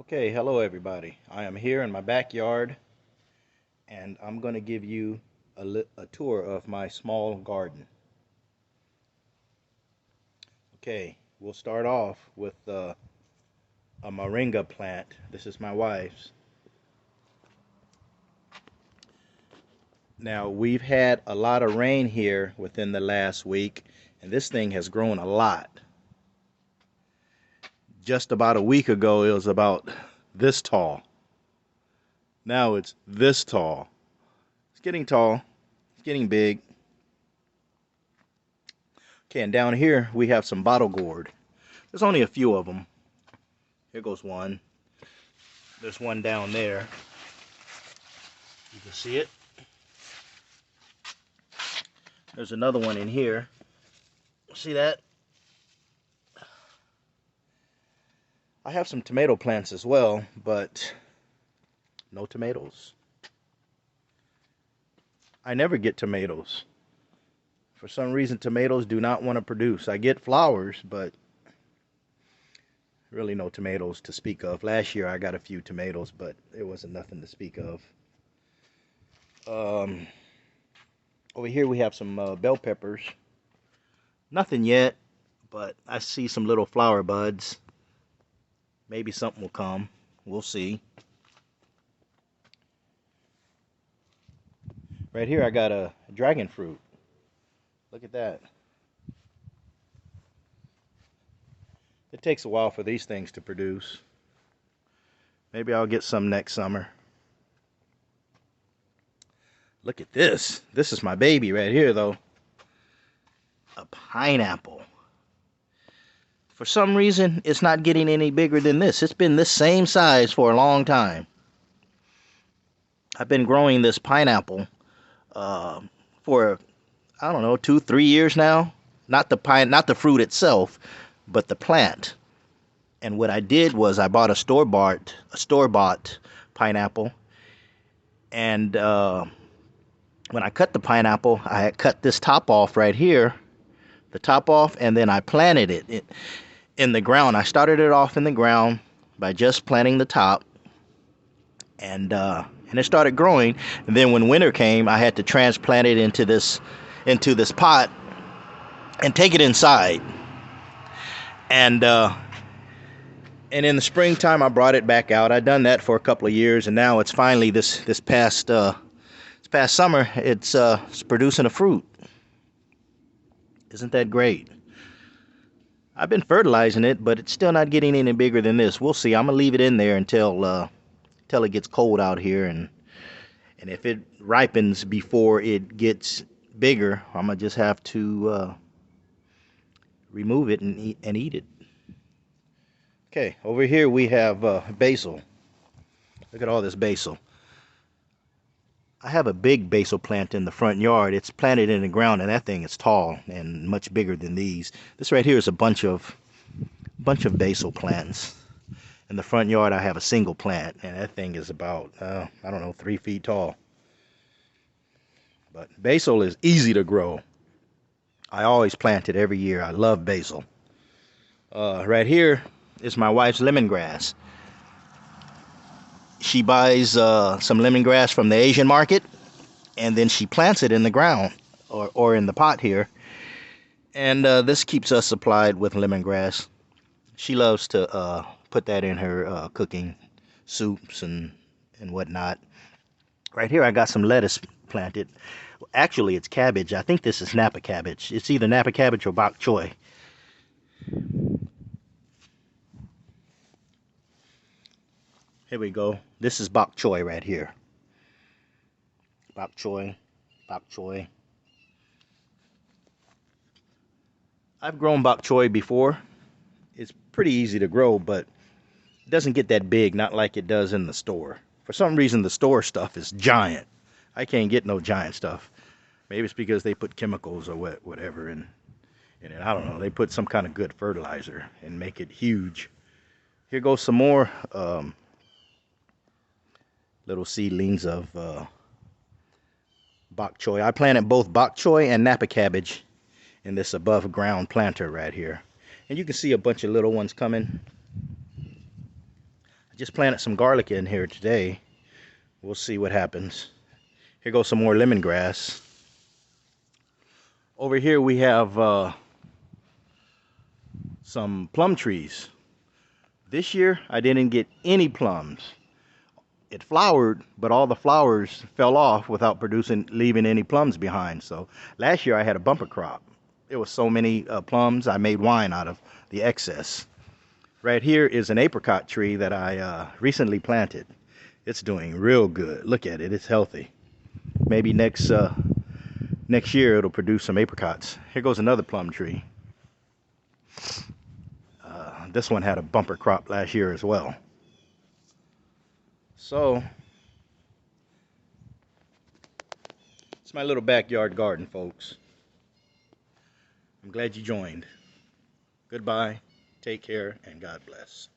Okay, hello everybody. I am here in my backyard and I'm going to give you a tour of my small garden. Okay, we'll start off with a Moringa plant. This is my wife's. Now, we've had a lot of rain here within the last week, and this thing has grown a lot. Just about a week ago, it was about this tall. Now it's this tall. It's getting tall. It's getting big. Okay, and down here we have some bottle gourd. There's only a few of them. Here goes one. There's one down there. You can see it. There's another one in here. See that? I have some tomato plants as well, but no tomatoes. I never get tomatoes. For some reason, tomatoes do not want to produce. I get flowers, but really no tomatoes to speak of. Last year I got a few tomatoes, but it wasn't nothing to speak of. Over here we have some bell peppers. Nothing yet, but I see some little flower buds. Maybe something will come. We'll see. Right here I got a dragon fruit. Look at that. It takes a while for these things to produce. Maybe I'll get some next summer. Look at this. This is my baby right here, though. A pineapple. For some reason, it's not getting any bigger than this. It's been this same size for a long time. I've been growing this pineapple for, I don't know, 2-3 years now. Not the fruit itself, but the plant. And what I did was I bought a store-bought pineapple, and when I cut the pineapple, I had cut this top off right here, the top off, and then I planted it in the ground. I started it off in the ground by just planting the top, and it started growing. And then when winter came, I had to transplant it into this pot and take it inside. And in the springtime, I brought it back out. I'd done that for a couple of years, and now it's finally this past summer. It's producing a fruit. Isn't that great? I've been fertilizing it, but it's still not getting any bigger than this. We'll see. I'm gonna leave it in there until it gets cold out here, and if it ripens before it gets bigger, I'm gonna just have to remove it and eat it. Okay, over here we have basil. Look at all this basil. I have a big basil plant in the front yard. It's planted in the ground, and that thing is tall and much bigger than these. This right here is a bunch of basil plants. In the front yard, I have a single plant, and that thing is about, I don't know, 3 feet tall. But basil is easy to grow. I always plant it every year. I love basil. Right here is my wife's lemongrass. She buys some lemongrass from the Asian market, and then she plants it in the ground or in the pot here. And this keeps us supplied with lemongrass. She loves to put that in her cooking soups and whatnot. Right here I got some lettuce planted. Actually, it's cabbage. I think this is Napa cabbage. It's either Napa cabbage or bok choy. Here we go. This is bok choy right here. Bok choy, bok choy. I've grown bok choy before. It's pretty easy to grow, but it doesn't get that big, not like it does in the store. For some reason, the store stuff is giant. I can't get no giant stuff. Maybe it's because they put chemicals or whatever in it. I don't know. They put some kind of good fertilizer and make it huge. Here goes some more little seedlings of bok choy. I planted both bok choy and Napa cabbage in this above ground planter right here. And you can see a bunch of little ones coming. I Just planted some garlic in here today. We'll see what happens. Here goes some more lemongrass. Over here we have some plum trees. This year I didn't get any plums. It flowered, but all the flowers fell off without leaving any plums behind. So last year I had a bumper crop. There was so many plums, I made wine out of the excess. Right here is an apricot tree that I recently planted. It's doing real good. Look at it, it's healthy. Maybe next year it'll produce some apricots. Here goes another plum tree. This one had a bumper crop last year as well. So, it's my little backyard garden, folks. I'm glad you joined. Goodbye, take care, and God bless.